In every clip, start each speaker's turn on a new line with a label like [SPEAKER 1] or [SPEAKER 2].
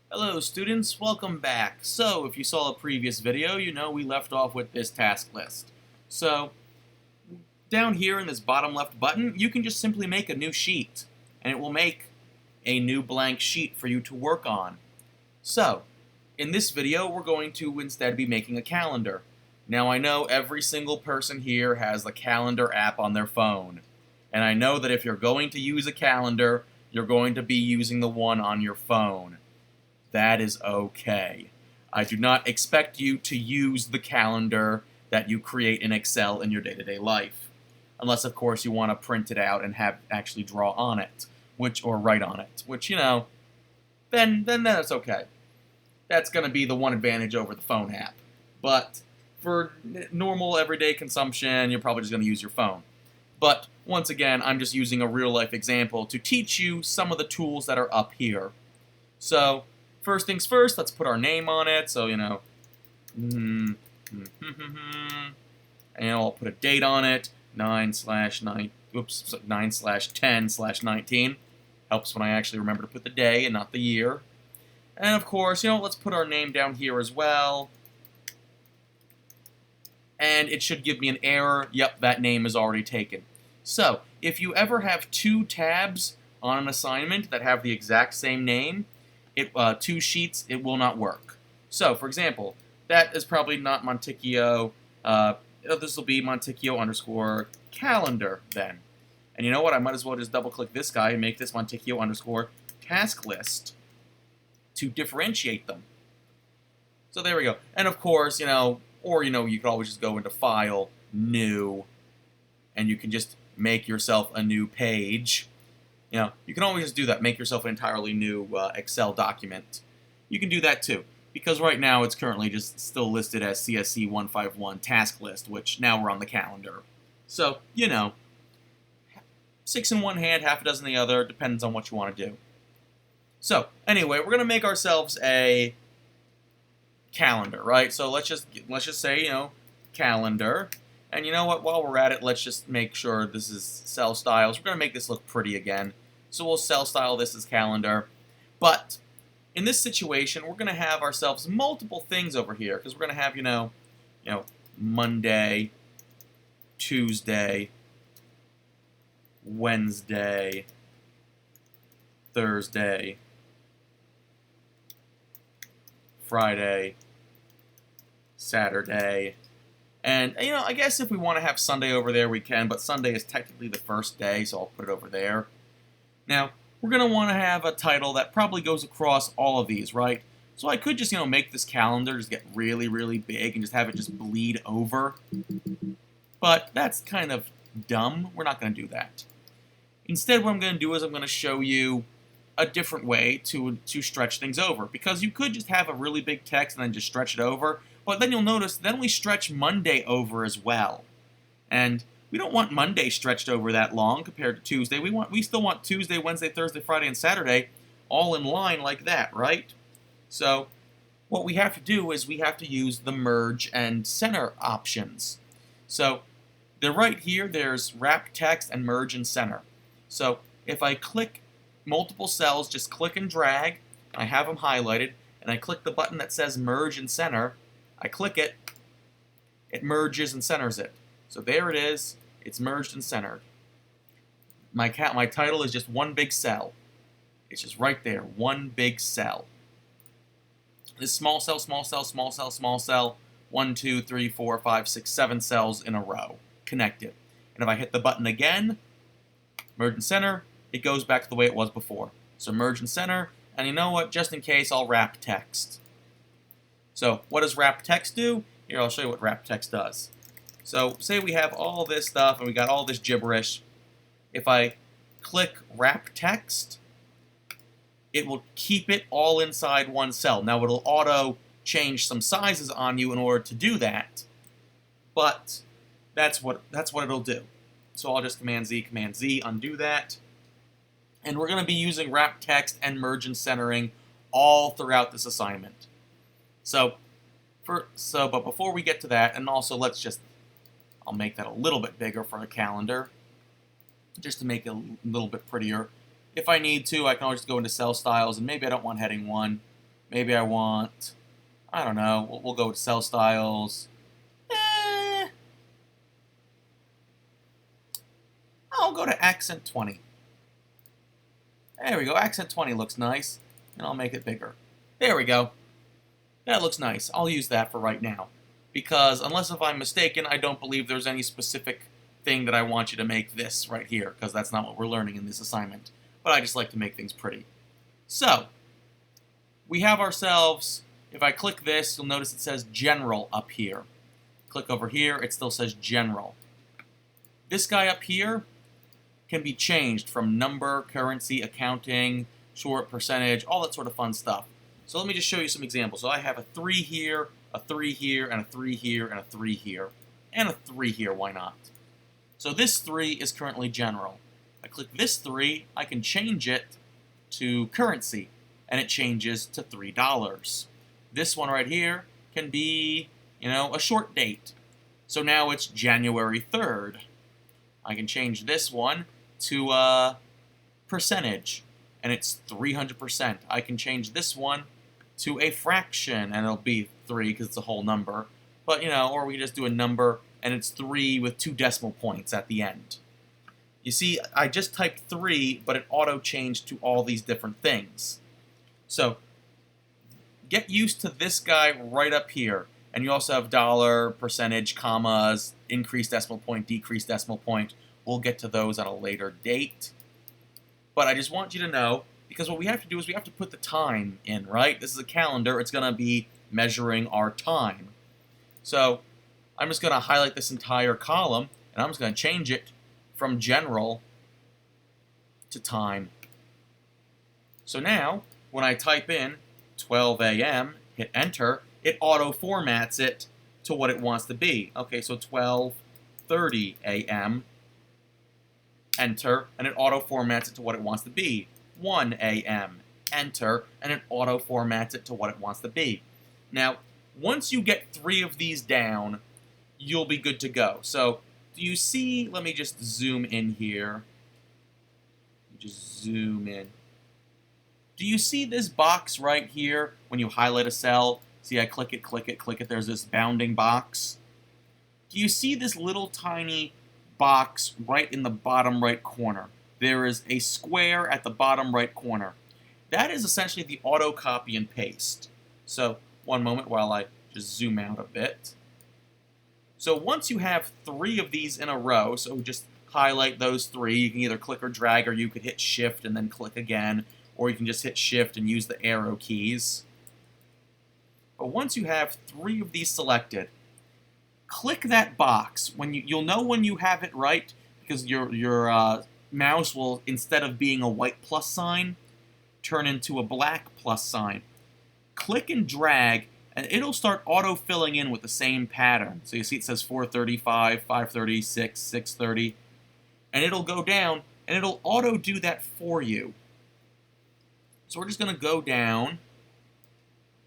[SPEAKER 1] Hello students, welcome back. So, if you saw a previous video, you know we left off with this task list. So, down here in this bottom left button, you can just simply make a new sheet, and it will make a new blank sheet for you to work on. So, in this video, we're going to instead be making a calendar. Now, I know every single person here has the calendar app on their phone, and I know that if you're going to use a calendar, you're going to be using the one on your phone. That is okay. I do not expect you to use the calendar that you create in Excel in your day-to-day life. Unless, of course, you want to print it out and have actually draw on it, or write on it, which, then that's okay. That's going to be the one advantage over the phone app. But for normal, everyday consumption, you're probably just going to use your phone. But, once again, I'm just using a real-life example to teach you some of the tools that are up here. So, first things first, let's put our name on it. So, and I'll put a date on it, 9/10/19. Helps when I actually remember to put the day and not the year. And of course, let's put our name down here as well. And it should give me an error. Yep, that name is already taken. So, if you ever have two tabs on an assignment that have the exact same name, two sheets, it will not work. So, for example, that is probably not Monticchio. This will be Monticchio_calendar then. And you know what? I might as well just double-click this guy and make this Monticchio_task list to differentiate them. So there we go. And of course, you could always just go into File, New, and you can just make yourself a new page. You can always just do that, make yourself an entirely new Excel document. You can do that too, because right now it's currently just still listed as CSC 151 task list, which now we're on the calendar. So, 6 in one hand, half a dozen in the other, depends on what you want to do. So, anyway, we're going to make ourselves a calendar, right? So let's just say, calendar. And you know what, while we're at it, let's just make sure this is cell styles. We're going to make this look pretty again. So we'll cell style this as calendar. But in this situation, we're going to have ourselves multiple things over here. Because we're going to have, Monday, Tuesday, Wednesday, Thursday, Friday, Saturday. And, I guess if we want to have Sunday over there, we can, but Sunday is technically the first day, so I'll put it over there. Now, we're going to want to have a title that probably goes across all of these, right? So I could just, make this calendar just get really, really big and just have it just bleed over. But that's kind of dumb. We're not going to do that. Instead, what I'm going to do is I'm going to show you a different way to stretch things over. Because you could just have a really big text and then just stretch it over. But then you'll notice, then we stretch Monday over as well. And we don't want Monday stretched over that long compared to Tuesday. We still want Tuesday, Wednesday, Thursday, Friday, and Saturday all in line like that, right? So what we have to do is we have to use the merge and center options. So they're right here. There's wrap text and merge and center. So if I click multiple cells, just click and drag, I have them highlighted, and I click the button that says merge and center, I click it, it merges and centers it. So there it is, it's merged and centered. My title is just one big cell. It's just right there, one big cell. This small cell, small cell, small cell, small cell, 1, 2, 3, 4, 5, 6, 7 cells in a row, connected. And if I hit the button again, merge and center, it goes back to the way it was before. So merge and center, and you know what, just in case, I'll wrap text. So what does wrap text do? Here, I'll show you what wrap text does. So say we have all this stuff and we got all this gibberish. If I click wrap text, it will keep it all inside one cell. Now it'll auto change some sizes on you in order to do that, but that's what it'll do. So I'll just Command Z, undo that. And we're going to be using wrap text and merge and centering all throughout this assignment. But before we get to that, and also I'll make that a little bit bigger for a calendar, just to make it a little bit prettier. If I need to, I can always go into cell styles, and maybe I don't want heading 1. Maybe I want, I don't know, we'll go with cell styles. I'll go to accent 20. There we go, accent 20 looks nice, and I'll make it bigger. There we go. That looks nice. I'll use that for right now. Because unless if I'm mistaken, I don't believe there's any specific thing that I want you to make this right here, because that's not what we're learning in this assignment. But I just like to make things pretty. So, we have ourselves, if I click this, you'll notice it says General up here. Click over here, it still says General. This guy up here can be changed from number, currency, accounting, short, percentage, all that sort of fun stuff. So let me just show you some examples. So I have a 3 here, a 3 here, and a 3 here, and a 3 here, and a 3 here, why not? So this 3 is currently general. I click this 3, I can change it to currency, and it changes to $3. This one right here can be, a short date. So now it's January 3rd. I can change this one to percentage, and it's 300%. I can change this one to a fraction, and it'll be 3 because it's a whole number. But, or we just do a number, and it's 3 with 2 decimal points at the end. You see, I just typed 3, but it auto-changed to all these different things. So, get used to this guy right up here. And you also have dollar, percentage, commas, increased decimal point, decreased decimal point. We'll get to those at a later date. But I just want you to know, because what we have to do is we have to put the time in, right? This is a calendar. It's going to be measuring our time. So I'm just going to highlight this entire column, and I'm just going to change it from general to time. So now, when I type in 12 a.m., hit enter, it auto-formats it to what it wants to be. Okay, so 12:30 a.m., enter, and it auto-formats it to what it wants to be. 1 a.m., enter, and it auto-formats it to what it wants to be. Now, once you get 3 of these down, you'll be good to go. So, do you see, let me just zoom in here. Just zoom in. Do you see this box right here when you highlight a cell? See, I click it, there's this bounding box. Do you see this little tiny box right in the bottom right corner? There is a square at the bottom right corner. That is essentially the auto copy and paste. So, one moment while I just zoom out a bit. So once you have 3 of these in a row, so just highlight those 3, you can either click or drag, or you could hit shift and then click again, or you can just hit shift and use the arrow keys. But once you have 3 of these selected, click that box. You'll know when you have it right, because your mouse will, instead of being a white plus sign, turn into a black plus sign. Click and drag, and it'll start auto-filling in with the same pattern. So you see it says 4:35, 5:36, 6:30, and it'll go down, and it'll auto-do that for you. So we're just going to go down,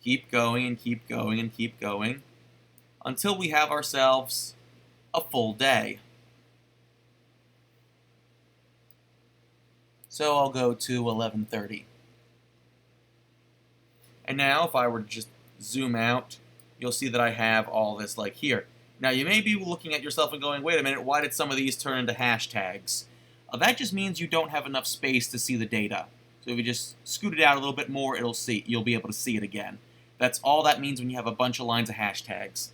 [SPEAKER 1] keep going, and keep going, and keep going, until we have ourselves a full day. So I'll go to 11:30. And now, if I were to just zoom out, you'll see that I have all this like here. Now, you may be looking at yourself and going, wait a minute, why did some of these turn into hashtags? That just means you don't have enough space to see the data. So if you just scoot it out a little bit more, you'll be able to see it again. That's all that means when you have a bunch of lines of hashtags.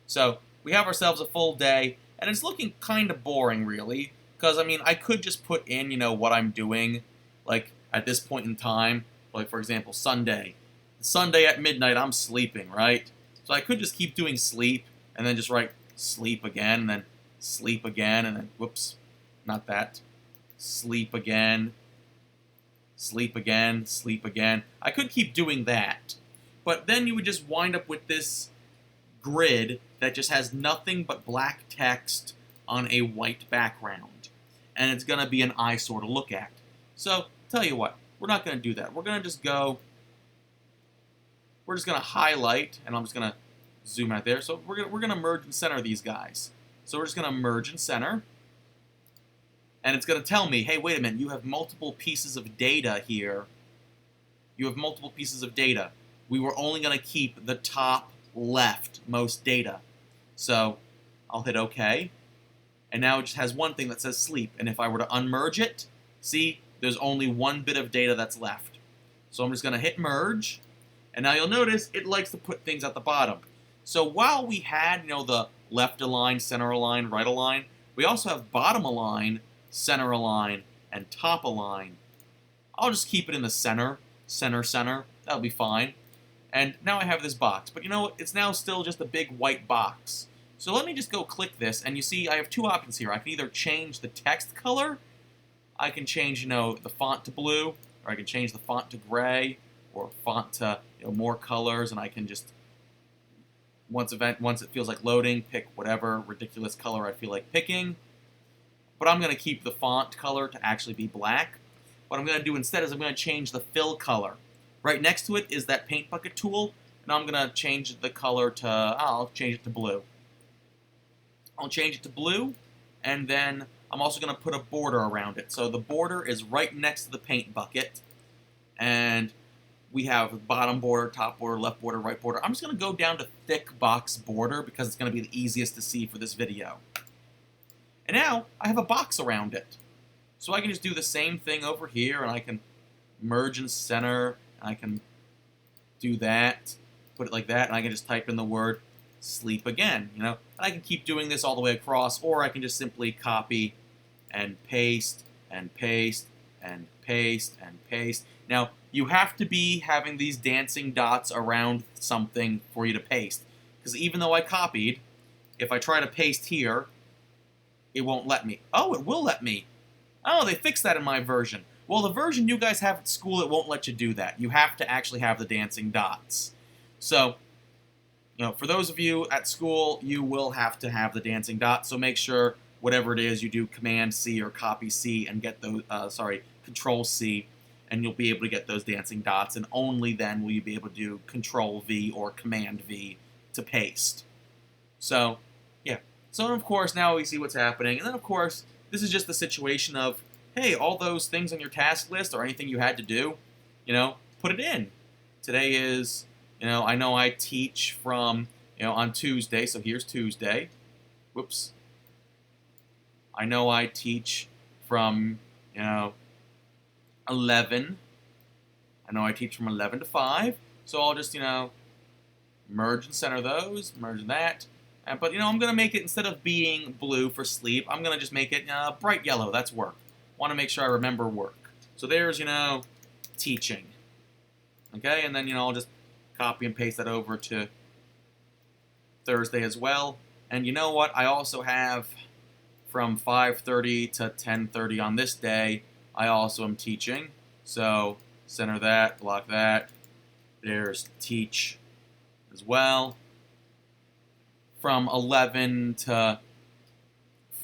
[SPEAKER 1] So we have ourselves a full day, and it's looking kind of boring, really, because, I could just put in, what I'm doing, like, at this point in time, like, for example, Sunday at midnight, I'm sleeping, right? So I could just keep doing sleep, and then just write sleep again, and then sleep again, and then, whoops, not that, sleep again, sleep again, sleep again. I could keep doing that, but then you would just wind up with this grid that just has nothing but black text on a white background, and it's going to be an eyesore to look at. So, tell you what, we're not going to do that. We're going to just go, we're just going to highlight, and I'm just going to zoom out there. So we're going to merge and center these guys. So we're just going to merge and center, and it's going to tell me, hey, wait a minute, you have multiple pieces of data here. You have multiple pieces of data. we were only going to keep the top left most data. So I'll hit OK. And now it just has one thing that says sleep. And if I were to unmerge it, see, there's only one bit of data that's left. So I'm just going to hit merge. And now you'll notice it likes to put things at the bottom. So while we had, the left align, center align, right align, we also have bottom align, center align, and top align. I'll just keep it in the center, center. That'll be fine. And now I have this box. But you know what? It's now still just a big white box. So let me just go click this, and you see I have two options here. I can either change the text color, I can change, the font to blue, or I can change the font to gray, or font to more colors, and I can just once it feels like loading, pick whatever ridiculous color I feel like picking. But I'm going to keep the font color to actually be black. What I'm going to do instead is I'm going to change the fill color. Right next to it is that paint bucket tool, and I'm going to change the color to, I'll change it to blue. I'll change it to blue, and then I'm also going to put a border around it. So the border is right next to the paint bucket, and we have bottom border, top border, left border, right border. I'm just going to go down to thick box border because it's going to be the easiest to see for this video. And now I have a box around it. So I can just do the same thing over here, and I can merge and center, and I can do that, put it like that, and I can just type in the word sleep again, And I can keep doing this all the way across, or I can just simply copy and paste and paste and paste and paste. Now, you have to be having these dancing dots around something for you to paste. Because even though I copied, if I try to paste here, it won't let me. Oh, it will let me. Oh, they fixed that in my version. Well, the version you guys have at school, it won't let you do that. You have to actually have the dancing dots. So, for those of you at school, you will have to have the dancing dots. So make sure whatever it is, you do Command C or Copy C and get those, Control C, and you'll be able to get those dancing dots. And only then will you be able to do Control V or Command V to paste. So, yeah. So, of course, now we see what's happening. And then, of course, this is just the situation of, hey, all those things on your task list or anything you had to do, put it in. Today is, I know I teach from, on Tuesday, so here's Tuesday. Whoops. I know I teach from, 11. I know I teach from 11 to 5, so I'll just, merge and center those, merge that. But, I'm going to make it, instead of being blue for sleep, I'm going to just make it bright yellow. That's work. Want to make sure I remember work. So there's, teaching. Okay, and then, I'll just copy and paste that over to Thursday as well. And you know what? I also have from 5:30 to 10:30 on this day, I also am teaching. So center that, block that. There's teach as well. From 11 to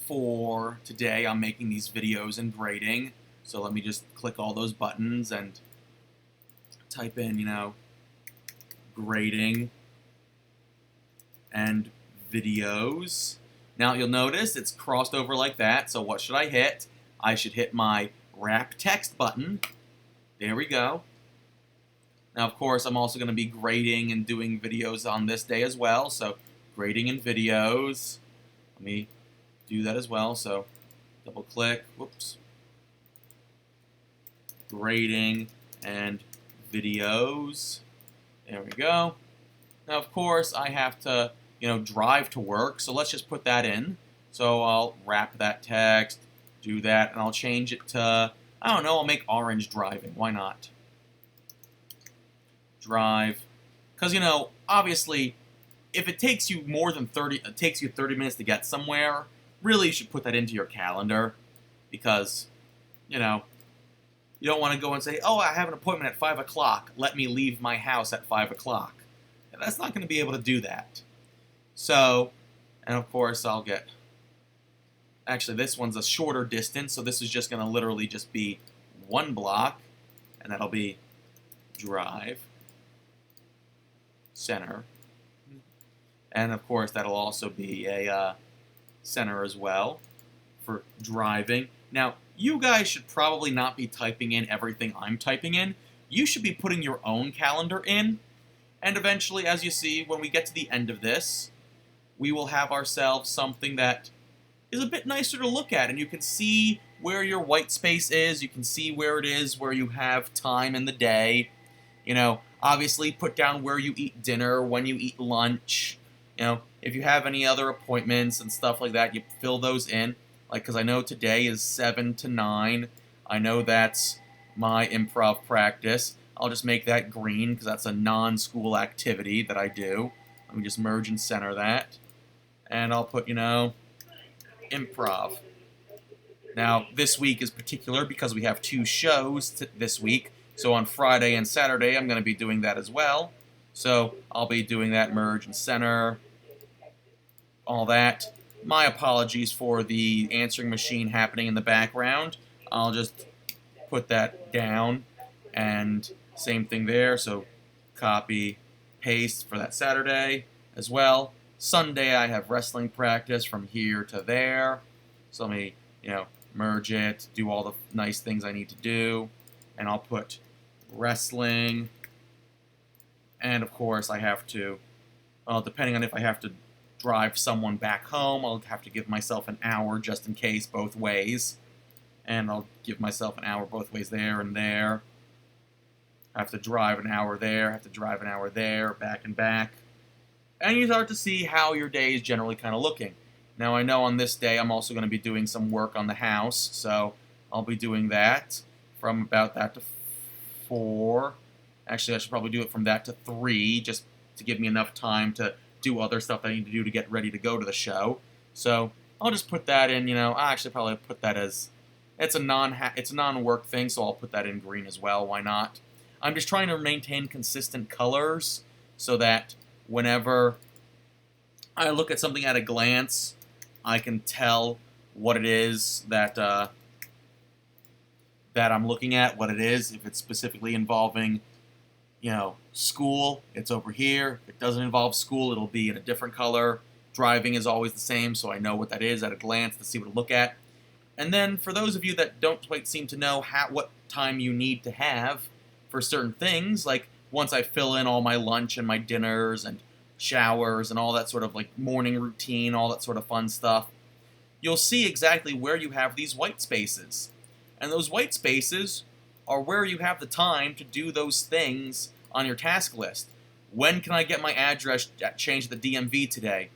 [SPEAKER 1] 4 today, I'm making these videos and grading. So let me just click all those buttons and type in, grading and videos. Now you'll notice it's crossed over like that. So what should I hit? I should hit my wrap text button. There we go. Now, of course, I'm also going to be grading and doing videos on this day as well. So grading and videos. Let me do that as well. So double click. Whoops. Grading and videos. There we go. Now, of course, I have to, drive to work. So let's just put that in. So I'll wrap that text, do that, and I'll change it to, I don't know, I'll make orange driving. Why not? Drive. Because, obviously, if it takes you it takes you 30 minutes to get somewhere, really you should put that into your calendar. Because, you don't want to go and say, oh, I have an appointment at 5 o'clock. Let me leave my house at 5 o'clock. That's not going to be able to do that. So, and of course, I'll get... Actually, this one's a shorter distance, so this is just going to literally just be one block. And that'll be drive, center. And of course, that'll also be a center as well for driving. Now, you guys should probably not be typing in everything I'm typing in. You should be putting your own calendar in. And eventually, as you see, when we get to the end of this, we will have ourselves something that is a bit nicer to look at, and you can see where your white space is, you can see where it is, where you have time in the day. You know, obviously put down where you eat dinner, when you eat lunch. You know, if you have any other appointments and stuff like that, you fill those in. Like, because I know today is 7 to 9. I know that's my improv practice. I'll just make that green because that's a non-school activity that I do. Let me just merge and center that. And I'll put, you know, improv. Now, this week is particular because we have 2 shows this week. So on Friday and Saturday, I'm going to be doing that as well. So I'll be doing that merge and center, all that. My apologies for the answering machine happening in the background. I'll just put that down, and same thing there. So copy, paste for that Saturday as well. Sunday, I have wrestling practice from here to there. So let me, you know, merge it, do all the nice things I need to do, and I'll put wrestling. And of course, I have to, depending on if I have to drive someone back home, I'll have to give myself an hour just in case both ways. And I'll give myself an hour both ways there and there. I have to drive an hour there, I have to drive an hour there, back and back. And you start to see how your day is generally kind of looking. Now, I know on this day I'm also going to be doing some work on the house, so I'll be doing that from about that to 4. Actually, I should probably do it from that to 3, just to give me enough time to do other stuff that I need to do to get ready to go to the show. So I'll just put that in, you know, I'll actually probably put that as, it's a non-work thing, so I'll put that in green as well, why not? I'm just trying to maintain consistent colors so that whenever I look at something at a glance, I can tell what it is that I'm looking at, what it is. If it's specifically involving, you know, school, it's over here. If it doesn't involve school, it'll be in a different color. Driving is always the same, so I know what that is at a glance to see what to look at. And then for those of you that don't quite seem to know what time you need to have for certain things, like once I fill in all my lunch and my dinners and showers and all that sort of like morning routine, all that sort of fun stuff, you'll see exactly where you have these white spaces. And those white spaces are where you have the time to do those things on your task list. When can I get my address changed at the DMV today?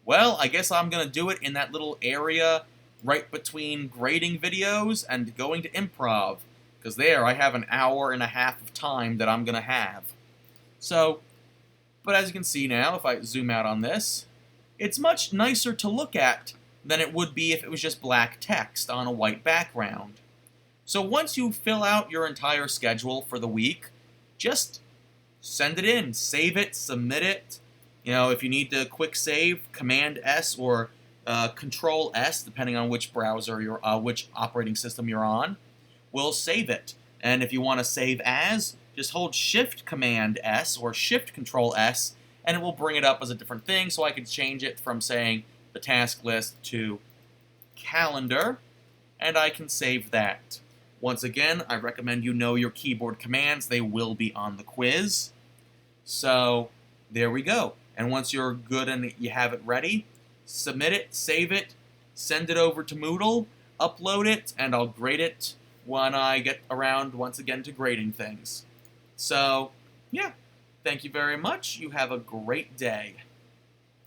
[SPEAKER 1] Well, I guess I'm going to do it in that little area right between grading videos and going to improv, because there I have an hour and a half of time that I'm going to have. So, but as you can see now, if I zoom out on this, it's much nicer to look at than it would be if it was just black text on a white background. So once you fill out your entire schedule for the week, just send it in, save it, submit it. You know, if you need to quick save, Command S or Control S, depending on which browser which operating system you're on, will save it. And if you want to save as, just hold Shift Command S or Shift Control S, and it will bring it up as a different thing. So I can change it from saying the task list to calendar, and I can save that. Once again, I recommend you know your keyboard commands. They will be on the quiz. So there we go. And once you're good and you have it ready, submit it, save it, send it over to Moodle, upload it, and I'll grade it when I get around once again to grading things. So, yeah, thank you very much. You have a great day.